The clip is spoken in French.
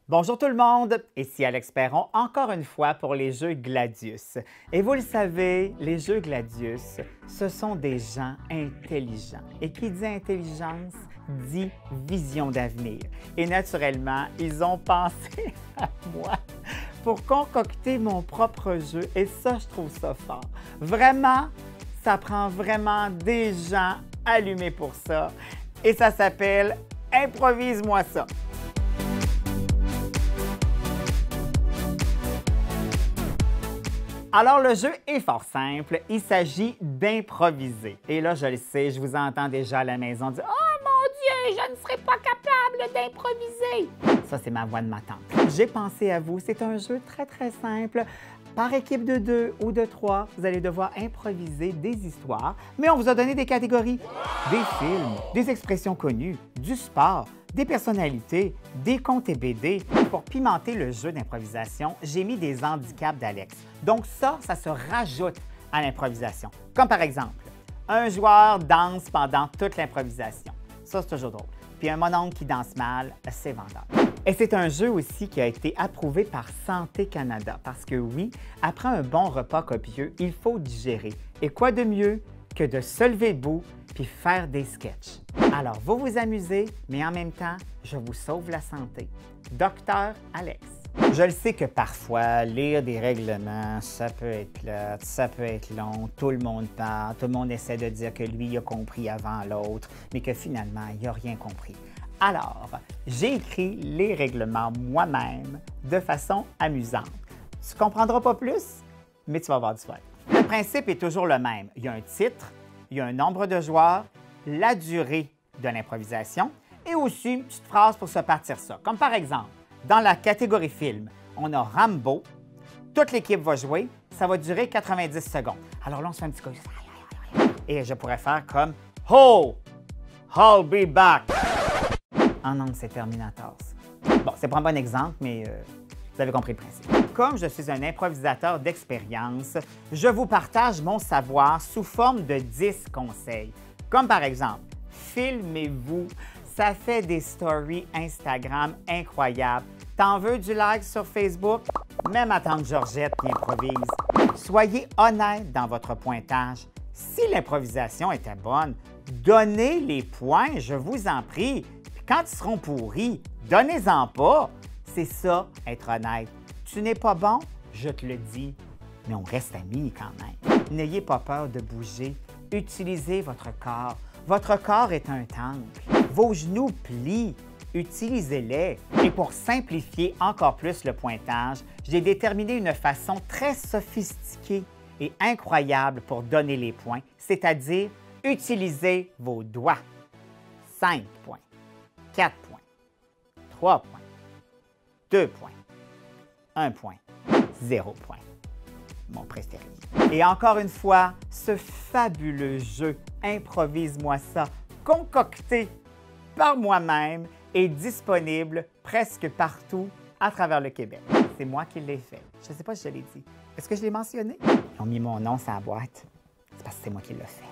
Bonjour tout le monde, ici Alex Perron, encore une fois pour les Jeux Gladius. Et vous le savez, les Jeux Gladius, ce sont des gens intelligents. Et qui dit intelligence, dit vision d'avenir. Et naturellement, ils ont pensé à moi pour concocter mon propre jeu. Et ça, je trouve ça fort. Vraiment, ça prend vraiment des gens allumés pour ça. Et ça s'appelle « Improvise-moi ça ». Alors, le jeu est fort simple. Il s'agit d'improviser. Et là, je le sais, je vous entends déjà à la maison dire « Oh mon Dieu, je ne serai pas capable d'improviser! » Ça, c'est ma voix de ma tante. J'ai pensé à vous. C'est un jeu très simple. Par équipe de 2 ou de 3, vous allez devoir improviser des histoires, mais on vous a donné des catégories. Des films, des expressions connues, du sport, des personnalités, des contes et BD. Pour pimenter le jeu d'improvisation, j'ai mis des handicaps d'Alex. Donc ça se rajoute à l'improvisation. Comme par exemple, un joueur danse pendant toute l'improvisation. Ça, c'est toujours drôle. Puis un mononcle qui danse mal, c'est vendeur. Et c'est un jeu aussi qui a été approuvé par Santé Canada parce que oui, après un bon repas copieux, il faut digérer. Et quoi de mieux que de se lever debout puis faire des sketchs. Alors, vous vous amusez, mais en même temps, je vous sauve la santé. Docteur Alex. Je le sais que parfois, lire des règlements, ça peut être plate, ça peut être long, tout le monde parle, tout le monde essaie de dire que lui, il a compris avant l'autre, mais que finalement, il n'a rien compris. Alors, j'ai écrit les règlements moi-même de façon amusante. Tu ne comprendras pas plus, mais tu vas avoir du fun. Le principe est toujours le même. Il y a un titre, il y a un nombre de joueurs, la durée de l'improvisation et aussi une petite phrase pour se partir ça. Comme par exemple, dans la catégorie film, on a Rambo, toute l'équipe va jouer, ça va durer 90 secondes. Alors là, on se fait un petit coup. Et je pourrais faire comme « Oh! I'll be back! » Ah non, c'est Terminator. Bon, c'est pas un bon exemple, mais vous avez compris le principe. Comme je suis un improvisateur d'expérience, je vous partage mon savoir sous forme de 10 conseils. Comme par exemple, filmez-vous, ça fait des stories Instagram incroyables. T'en veux du like sur Facebook? Même ma tante Georgette qui improvise. Soyez honnête dans votre pointage. Si l'improvisation était bonne, donnez les points, je vous en prie. Puis quand ils seront pourris, donnez-en pas. C'est ça, être honnête. Tu n'es pas bon, je te le dis, mais on reste amis quand même. N'ayez pas peur de bouger. Utilisez votre corps. Votre corps est un temple. Vos genoux plient. Utilisez-les. Et pour simplifier encore plus le pointage, j'ai déterminé une façon très sophistiquée et incroyable pour donner les points, c'est-à-dire utilisez vos doigts. 5 points, 4 points, 3 points, 2 points, 1 point, 0 point. Mon préféré. Et encore une fois, ce fabuleux jeu Improvise-moi ça, concocté par moi-même, est disponible presque partout à travers le Québec. C'est moi qui l'ai fait. Je ne sais pas si je l'ai dit. Est-ce que je l'ai mentionné? Ils ont mis mon nom sur la boîte. C'est parce que c'est moi qui l'ai fait.